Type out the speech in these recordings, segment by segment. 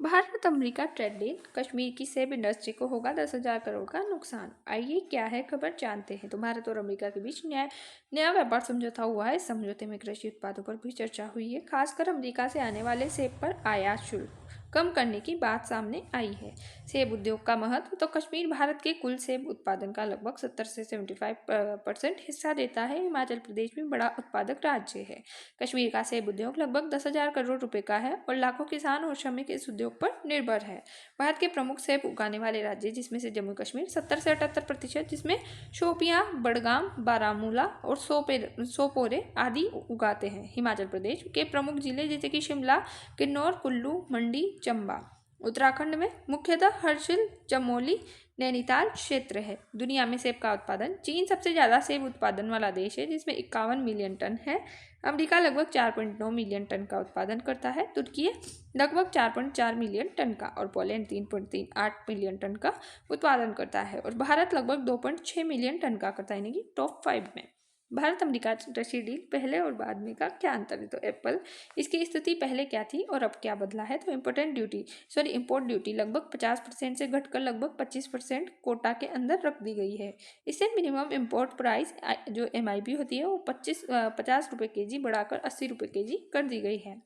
Bharat America trade deal, Kashmir की सेब industry को होगा 10,000 करोड़ का नुकसान। आइए क्या है खबर जानते हैं। तो भारत और अमेरिका के बीच नया व्यापार समझौता हुआ है। इस समझौते में कृषि उत्पादों पर भी चर्चा हुई है। खासकर अमेरिका से आने वाले सेब पर आयात शुल्क कम करने की बात सामने आई है। सेब उद्योग का महत्व। तो कश्मीर भारत के कुल सेब उत्पादन का लगभग 70 से 75% हिस्सा देता है। हिमाचल प्रदेश भी बड़ा उत्पादक राज्य है। कश्मीर का सेब उद्योग लगभग 10,000 करोड़ रुपए का है और लाखों किसान और श्रमिक इस उद्योग पर निर्भर है। भारत के प्रमुख सेब उगाने वाले राज्य जिसमें से जम्मू कश्मीर 70 से 78%, जिसमें शोपियां, बडगाम, बारामूला और सोपोरे आदि उगाते हैं। हिमाचल प्रदेश के प्रमुख जिले जैसे कि शिमला, किन्नौर, कुल्लू, मंडी, चंबा। उत्तराखंड में मुख्यतः हर्षिल, चमोली, नैनीताल क्षेत्र है। दुनिया में सेब का उत्पादन। चीन सबसे ज्यादा सेब उत्पादन वाला देश है जिसमें 51 मिलियन टन है। अमेरिका लगभग 4.9 मिलियन टन का उत्पादन करता है। तुर्की लगभग 4.4 मिलियन टन का और पोलैंड 3.38 मिलियन टन का उत्पादन करता है और भारत लगभग 2.6 मिलियन टन का करता है, यानी कि टॉप 5 में। भारत अमेरिका कृषि डील पहले और बाद में का क्या अंतर है। तो एप्पल, इसकी स्थिति पहले क्या थी और अब क्या बदला है। तो इम्पोर्ट ड्यूटी लगभग 50% से घटकर लगभग 25% कोटा के अंदर रख दी गई है। इससे मिनिमम इम्पोर्ट प्राइस जो MIP होती है वो 50 रुपये केजी बढ़ाकर 80 रुपये केजी कर दी गई है।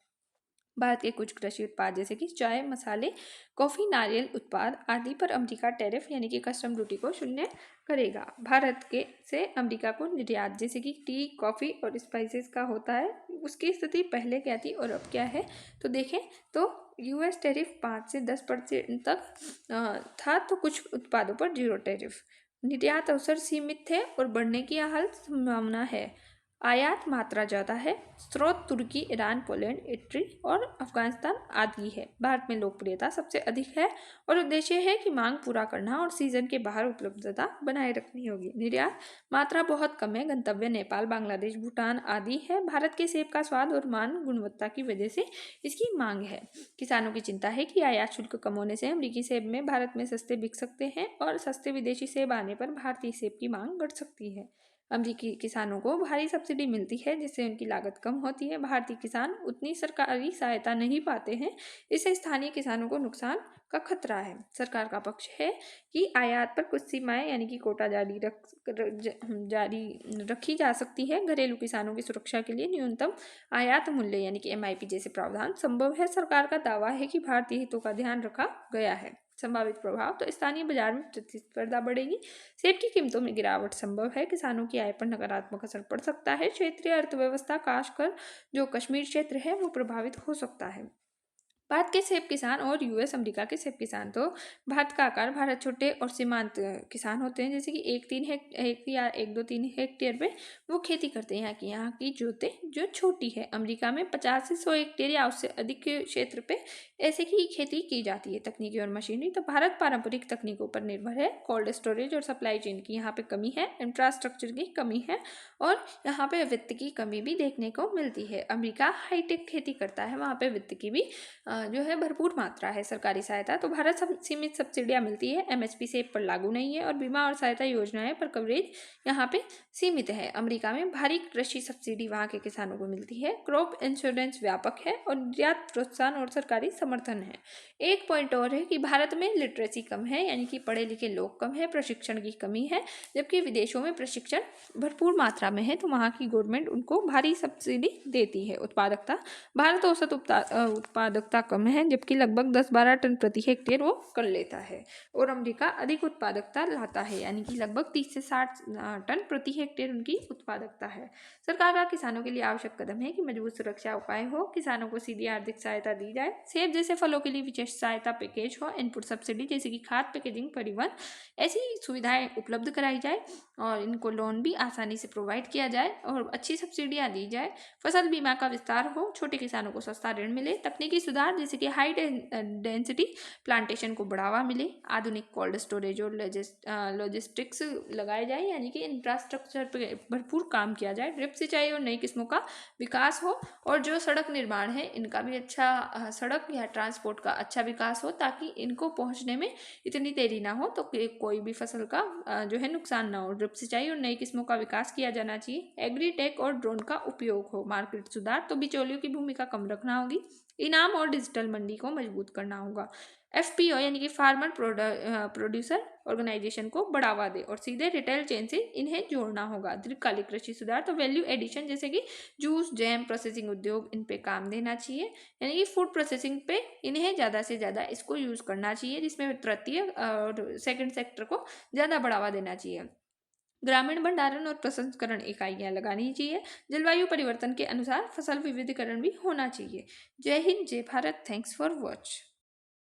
भारत के कुछ कृषि उत्पाद जैसे कि चाय, मसाले, कॉफी, नारियल उत्पाद आदि पर अमेरिका टैरिफ यानी कि कस्टम ड्यूटी को शून्य करेगा। भारत के से अमेरिका को निर्यात जैसे कि टी, कॉफी और स्पाइसेस का होता है। उसकी स्थिति पहले क्या थी और अब क्या है। तो देखें तो US टैरिफ 5 से 10% तक था, तो कुछ उत्पादों पर 0 टैरिफ। निर्यात अवसर सीमित थे और बढ़ने की हाल संभावना है। आयात मात्रा ज़्यादा है। स्रोत तुर्की, ईरान, पोलैंड, इटली और अफगानिस्तान आदि है। भारत में लोकप्रियता सबसे अधिक है और उद्देश्य है कि मांग पूरा करना और सीजन के बाहर उपलब्धता बनाए रखनी होगी। निर्यात मात्रा बहुत कम है। गंतव्य नेपाल, बांग्लादेश, भूटान आदि है। भारत के सेब का स्वाद और मान गुणवत्ता की वजह से इसकी मांग है। किसानों की चिंता है कि आयात शुल्क कम होने से अमरीकी सेब में भारत में सस्ते बिक सकते हैं और सस्ते विदेशी सेब आने पर भारतीय सेब की मांग घट सकती है। अमरीकी किसानों को भारी सब्सिडी मिलती है जिससे उनकी लागत कम होती है। भारतीय किसान उतनी सरकारी सहायता नहीं पाते हैं। इससे स्थानीय किसानों को नुकसान का खतरा है। सरकार का पक्ष है कि आयात पर कुछ सीमाएं यानी कि कोटा जारी रखी जा सकती है। घरेलू किसानों की सुरक्षा के लिए न्यूनतम आयात मूल्य यानी कि MIP जैसे प्रावधान संभव है। सरकार का दावा है कि भारतीय हितों का ध्यान रखा गया है। संभावित प्रभाव। तो स्थानीय बाजार में प्रतिस्पर्धा बढ़ेगी। सेब की कीमतों में गिरावट संभव है। किसानों की आय पर नकारात्मक असर पड़ सकता है। क्षेत्रीय अर्थव्यवस्था, खासकर जो कश्मीर क्षेत्र है वो प्रभावित हो सकता है। भारत के सेब किसान और US अमेरिका के सेब किसान। तो भारत का आकार, भारत छोटे और सीमांत किसान होते हैं जैसे कि 1-2-3 हेक्टेयर पे वो खेती करते हैं। यहाँ की जोतें जो छोटी है। अमेरिका में 50 से 100 हेक्टेयर या उससे अधिक के क्षेत्र पे ऐसे की खेती की जाती है। तकनीकी और मशीनरी। तो भारत पारंपरिक तकनीकों पर निर्भर है। कोल्ड स्टोरेज और सप्लाई चेन की यहाँ पे कमी है। इंफ्रास्ट्रक्चर की कमी है और यहाँ पे वित्त की कमी भी देखने को मिलती है। अमेरिका हाईटेक खेती करता है, वहाँ पे वित्त की भी जो है भरपूर मात्रा है। सरकारी सहायता। तो भारत सीमित सब्सिडियां मिलती है। MSP सेब पर लागू नहीं है और बीमा और सहायता योजनाएं पर कवरेज यहाँ पे सीमित है। अमेरिका में भारी कृषि सब्सिडी वहाँ के किसानों को मिलती है। क्रॉप इंश्योरेंस व्यापक है और निर्यात प्रोत्साहन और सरकारी समर्थन है। एक पॉइंट और है कि भारत में लिटरेसी कम है यानी कि पढ़े लिखे लोग कम है। प्रशिक्षण की कमी है, जबकि विदेशों में प्रशिक्षण भरपूर मात्रा में है तो वहाँ की गवर्नमेंट उनको भारी सब्सिडी देती है। उत्पादकता। भारत औसत उत्पादकता कम है जबकि लगभग 10-12 टन प्रति हेक्टेयर वो कर लेता है और अमेरिका अधिक उत्पादकता लाता है यानी कि लगभग 30 से 60 टन प्रति हेक्टेयर उनकी उत्पादकता है। सरकार का किसानों के लिए आवश्यक कदम है कि मजबूत सुरक्षा उपाय हो, किसानों को सीधी आर्थिक सहायता दी जाए, सेब जैसे फलों के लिए विशेष सहायता पैकेज हो, इनपुट सब्सिडी जैसे कि खाद, पैकेजिंग, परिवहन ऐसी सुविधाएं उपलब्ध कराई जाए और इनको लोन भी आसानी से प्रोवाइड किया जाए और अच्छी सब्सिडियां दी जाए। फसल बीमा का विस्तार हो, छोटे किसानों को सस्ता ऋण मिले, तकनीकी सुधार जैसे कि हाई डेंसिटी प्लांटेशन को बढ़ावा मिले, आधुनिक कोल्ड स्टोरेज और लॉजिस्टिक्स लगाए जाए यानी कि इंफ्रास्ट्रक्चर पर भरपूर काम किया जाए, ड्रिप सिंचाई और नई किस्मों का विकास हो और जो सड़क निर्माण है इनका भी अच्छा सड़क या ट्रांसपोर्ट का अच्छा विकास हो ताकि इनको पहुंचने में इतनी देरी ना हो तो कोई भी फसल का जो है नुकसान ना हो। ड्रिप सिंचाई और नई किस्मों का विकास किया जाना चाहिए। एग्रीटेक और ड्रोन का उपयोग हो। मार्केट सुधार। तो बिचौलियों की भूमिका कम रखना होगी। इनाम और डिजिटल मंडी को मजबूत करना होगा। एफपीओ यानी कि फार्मर प्रोड्यूसर ऑर्गेनाइजेशन को बढ़ावा दे और सीधे रिटेल चेन से इन्हें जोड़ना होगा। दीर्घकालिक कृषि सुधार तो वैल्यू एडिशन जैसे कि जूस, जैम, प्रोसेसिंग उद्योग, इन पे काम देना चाहिए, यानी कि फूड प्रोसेसिंग पे इन्हें ज़्यादा से ज़्यादा इसको यूज़ करना चाहिए, जिसमें तृतीय और सेकंड सेक्टर को ज़्यादा बढ़ावा देना चाहिए। ग्रामीण भंडारण और प्रसंस्करण इकाइयां लगानी चाहिए। जलवायु परिवर्तन के अनुसार फसल विविधीकरण भी होना चाहिए। जय हिंद, जय भारत। Thanks for watch.